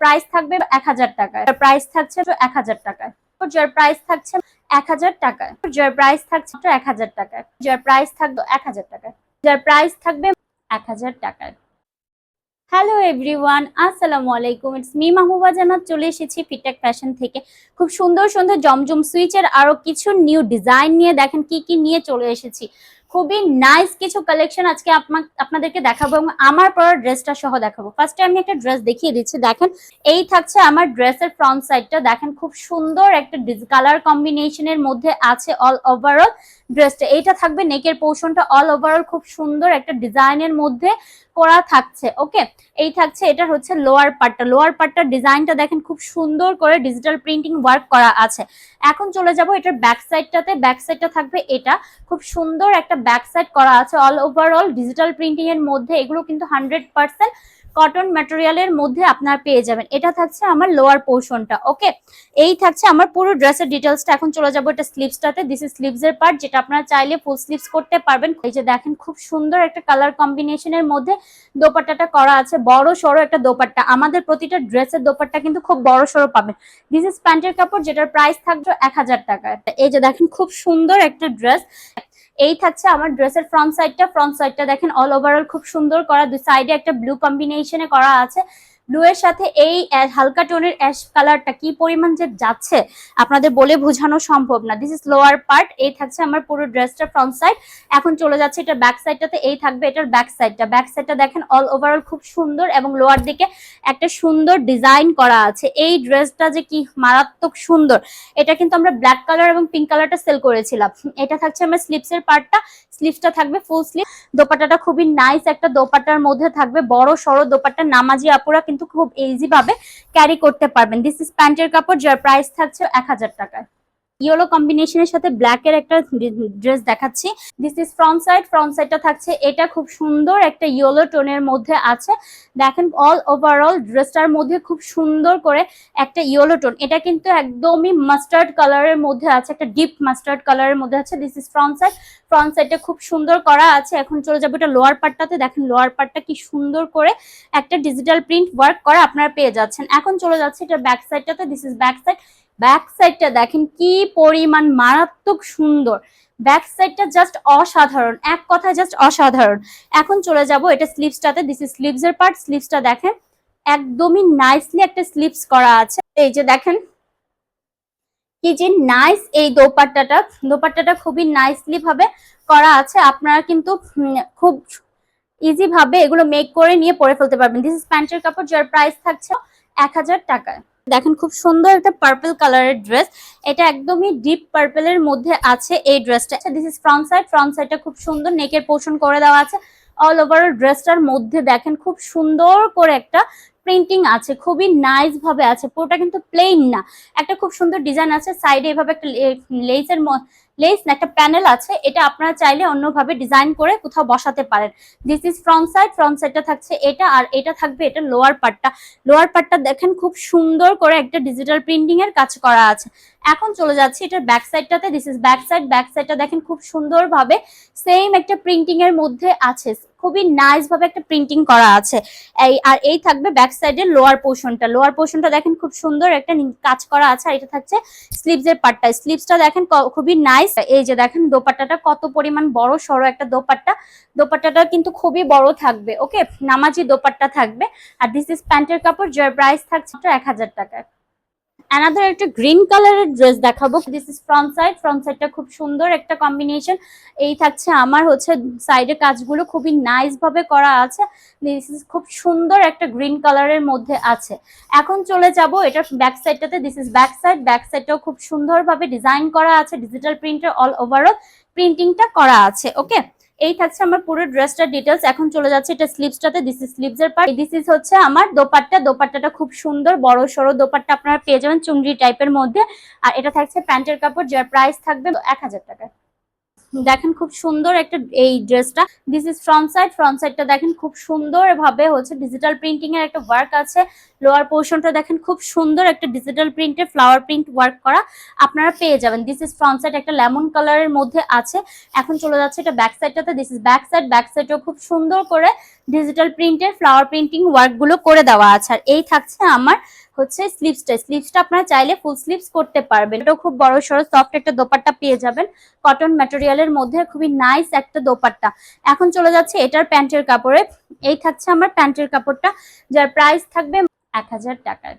Price থাকবে 1000 টাকায়, price থাকছে 1000 টাকায়, যার প্রাইস থাকছে 1000 টাকায়, যার প্রাইস থাকছে 1000 টাকায়, যার প্রাইস থাকবে 1000 টাকায়, যার প্রাইস থাকবে 1000 টাকায়। হ্যালো এভরিওয়ান, আসসালামু আলাইকুম। ইটস মি মাহবুবা জান্নাত, চলে এসেছি ফিটটেক ফ্যাশন থেকে খুব সুন্দর সুন্দর জমজম সুইচের আরো কিছু নিউ ডিজাইন নিয়ে। দেখেন কি কি নিয়ে চলে এসেছি, খুবই নাইস কিছু কালেকশন আজকে আপনাদেরকে দেখাবো এবং আমার পরা ড্রেসটা সহ দেখাবো। ফার্স্টে আমি একটা ড্রেস দেখিয়ে দিচ্ছি। দেখেন এই থাকছে আমার ড্রেসের ফ্রন্ট সাইডটা। দেখেন খুব সুন্দর একটা কালার কম্বিনেশনের মধ্যে আছে অল ওভারঅল ড্রেসটা। এইটা থাকবে নেকের পোর্শনটা অল ওভারঅল খুব সুন্দর একটা ডিজাইনের মধ্যে করা থাকছে। ওকে, এই থাকছে এটার হচ্ছে লোয়ার পার্টটা। লোয়ার পার্টটার ডিজাইনটা দেখেন খুব সুন্দর করে ডিজিটাল প্রিন্টিং ওয়ার্ক করা আছে। এখন চলে যাব এটার ব্যাক সাইডটাতে। ব্যাক সাইডটা থাকবে এটা, খুব সুন্দর একটা ব্যাক সাইড করা আছে অল ওভারঅল ডিজিটাল প্রিন্টিং এর মধ্যে। এগুলো কিন্তু 100% কটন ম্যাটেরিয়ালের মধ্যে আপনারা পেয়ে যাবেন। এটা থাকছে আমার লোয়ার পোর্শনটা। ওকে, এই থাকছে আমার পুরো ড্রেসের ডিটেলসটা। এখন চলে যাবো এটা স্লিভসটাতে। দিস ইজ স্লিভস এর পার্ট, যেটা আপনারা চাইলে ফুল স্লিভস করতে পারবেন। এই যে দেখেন খুব সুন্দর একটা কালার কম্বিনেশনের মধ্যে দোপাট্টাটা করা আছে, বড় সড়ো একটা দোপাট্টা। আমাদের প্রতিটা ড্রেসের দোপাট্টা কিন্তু খুব বড় সড়ো পাবেন। দিস ইজ প্যান্টের কাপড়, যেটার প্রাইস থাকবে 1000 টাকা। এই যে দেখেন খুব সুন্দর একটা ড্রেস। এই থাকছে আমার ড্রেসের ফ্রন্ট সাইডটা। ফ্রন্ট সাইডটা দেখেন অল ওভারঅল খুব সুন্দর করা, দুই সাইডে একটা ব্লু কম্বিনেশনে করা আছে। ব্লু এর সাথে এই হালকা টোনের অ্যাশ কালারটা কি পরিমাণ যে যাচ্ছে আপনাদের বলে বোঝানো সম্ভব না। This is lower part. এই থাকছে আমার পুরো ড্রেসটা ফ্রন্ট সাইড। এখন চলে যাচ্ছে এটা ব্যাক সাইডটাতে। এই থাকবে এটার ব্যাক সাইডটা। ব্যাক সাইডটা দেখেন অল ওভারঅল খুব সুন্দর এবং লোয়ার দিকে একটা সুন্দর ডিজাইন করা আছে। এই ড্রেসটা যে কি মারাত্মক সুন্দর, এটা কিন্তু আমরা ব্ল্যাক কালার এবং পিঙ্ক কালারটা সেল করেছিলাম। এটা থাকছে আমার স্লিভস এর পার্টটা। স্লিভসটা থাকবে ফুল স্লিভ। দোপাট্টাটা খুবই নাইস একটা দোপাট্টার মধ্যে থাকবে, বড় সড়ো দোপাট্টা। নামাজি আপুরা কিন্তু খুব ইজি ভাবে ক্যারি করতে পারবেন। দিস ইজ প্যান্টের কাপড়, যার প্রাইস থাকছে 1000 টাকায়। ইয়েলো কম্বিনেশনের সাথে ব্ল্যাক এর একটা ড্রেস দেখাচ্ছি। This is front side. Front সাইডটা থাকছে এটা, খুব সুন্দর একটা ইয়েলো টোনের মধ্যে আছে। দেখেন অল ওভারঅল ড্রেসটার মধ্যে খুব সুন্দর করে একটা ইয়েলো টোন। এটা কিন্তু একদমই মাস্টার্ড কালারের মধ্যে আছে, একটা ডিপ মাস্টার্ড কালারের মধ্যে আছে। This is front side. Front সাইডটা খুব সুন্দর করা আছে। এখন চলে যাবো এটা লোয়ার পার্টটাতে। দেখেন লোয়ার পার্টটা কি সুন্দর করে একটা ডিজিটাল প্রিন্ট ওয়ার্ক করা আপনারা পেয়ে যাচ্ছেন। এখন চলে যাচ্ছে এটা ব্যাক সাইডটাতে। This is back side. Back সাইডটা দেখেন কি পরিমাণ মারাত্মক সুন্দর। ব্যাক সাইডটা জাস্ট অসাধারণ, এক কথায় জাস্ট অসাধারণ। এখন চলে যাব এটা স্লিভসটাতে। দিস ইজ স্লিভস এর পার্ট। স্লিভসটা দেখেন একদমই নাইসলি একটা স্লিভস করা আছে। এই যে দেখেন কি যে নাইস এই দোপাট্টাটা। দোপাট্টাটা খুবই নাইসলি ভাবে করা আছে। আপনারা কিন্তু খুব ইজি ভাবে এগুলো মেক করে নিয়ে পরে ফেলতে পারবেন। দিস ইজ প্যান্টের কাপড়, যার প্রাইস থাকছে 1000 টাকায়। দেখেন খুব সুন্দর একটা পার্পল কালারের ড্রেস। এটা একদমই ডিপ পার্পলের মধ্যে আছে এই ড্রেসটা। This is front side. Front সাইডটা খুব সুন্দর নেকের পোর্শন করে দেওয়া আছে। অল ওভারঅল ড্রেসটার মধ্যে দেখেন খুব সুন্দর করে একটা প্রিন্টিং আছে, খুবই নাইস ভাবে আছে। পুরোটা কিন্তু প্লেন না, একটা খুব সুন্দর ডিজাইন আছে। সাইডে এভাবে একটা লেসের লেস না একটা প্যানেল আছে। এটা আপনারা চাইলে অন্যভাবে ডিজাইন করে কোথাও বসাতে পারেন। This is front side. Front সাইডটা থাকছে এটা, আর এটা থাকবে এটা লোয়ার পার্টটা। লোয়ার পার্টটা দেখেন খুব সুন্দর করে একটা ডিজিটাল প্রিন্টিং এর কাজ করা আছে। এখন চলে যাচ্ছে এটার ব্যাক সাইডটাতে। This is back side. Back সাইডটা দেখেন খুব সুন্দর ভাবে সেম একটা প্রিন্টিং এর মধ্যে আছে, খুবই নাইস ভাবে একটা প্রিন্টিং করা আছে। এই থাকবে ব্যাক সাইডের লোয়ার পোর্শনটা। লোয়ার পোর্শনটা দেখেন খুব সুন্দর একটা কাজ করা আছে। আর এটা থাকছে স্লিভস এর পার্টটা। স্লিভসটা দেখেন খুবই নাইস। এই যে দেখেন দোপাট্টাটা কত পরিমাণ বড় সড়ো একটা দোপাট্টা। দোপাট্টাটা কিন্তু খুবই বড় থাকবে। ওকে, নামাজি দোপাট্টা থাকবে। আর দিস ইজ প্যান্টের কাপড়, যার প্রাইস থাকছে 1000 টাকা। অ্যানাদার একটা গ্রিন কালারের ড্রেস দেখাবো। This is front side. Front সাইডটা খুব সুন্দর একটা কম্বিনেশন। এই থাকছে আমার হচ্ছে সাইডে কাজগুলো খুবই নাইস ভাবে করা আছে। দিস ইজ খুব সুন্দর একটা গ্রিন কালারের মধ্যে আছে। এখন চলে যাব এটার ব্যাক সাইডটাতে। This is back side. Back সাইডটাও খুব সুন্দর ভাবে ডিজাইন করা আছে, ডিজিটাল প্রিন্টের অল ওভারঅল প্রিন্টিংটা করা আছে। ওকে, এই থাকছে আমার পুরো ড্রেসটার ডিটেলস। এখন চলে যাচ্ছে এটা স্লিভসটাতে। দিস ইজ স্লিভস এর পার্ট। দিস ইজ হচ্ছে আমার দোপাট্টা। দোপাট্টাটা খুব সুন্দর বড় সড়ো দোপাট্টা আপনারা পেয়ে যাবেন চুনরি টাইপের মধ্যে। আর এটা থাকছে প্যান্টের কাপড়, যার প্রাইস থাকবে 1000 টাকা। দেখেন খুব সুন্দর একটা এই ড্রেসটা। দিস ইজ ফ্রন্ট সাইডটা দেখেন খুব সুন্দর ভাবে হচ্ছে ডিজিটাল প্রিন্টিং এর একটা ওয়ার্ক আছে। লোয়ার পোর্শনটা দেখেন খুব সুন্দর একটা ডিজিটাল প্রিন্টের ফ্লাওয়ার প্রিন্ট ওয়ার্ক করা আপনারা পেয়ে যাবেন। দিস ইজ ফ্রন্ট সাইড, একটা লেমন কালারের মধ্যে আছে। এখন চলে যাচ্ছে এটা ব্যাক সাইডটাতে। This is back side, back সাইডেও খুব সুন্দর করে ডিজিটাল প্রিন্টের ফ্লাওয়ার প্রিন্টিং ওয়ার্ক গুলো করে দেওয়া আছে। আর এই থাকছে আমার হচ্ছে স্লিভসটা আপনারা চাইলে ফুল স্লিভস করতে পারবেন। এটাও খুব বড় সড়ো সফট একটা দোপাট্টা পেয়ে যাবেন, কটন ম্যাটেরিয়ালের মধ্যে খুবই নাইস একটা দোপাট্টা। এখন চলে যাচ্ছে এটার প্যান্টের কাপড়ে। এই থাকছে আমার প্যান্টের কাপড়টা, যার প্রাইস থাকবে 1000 টাকায়।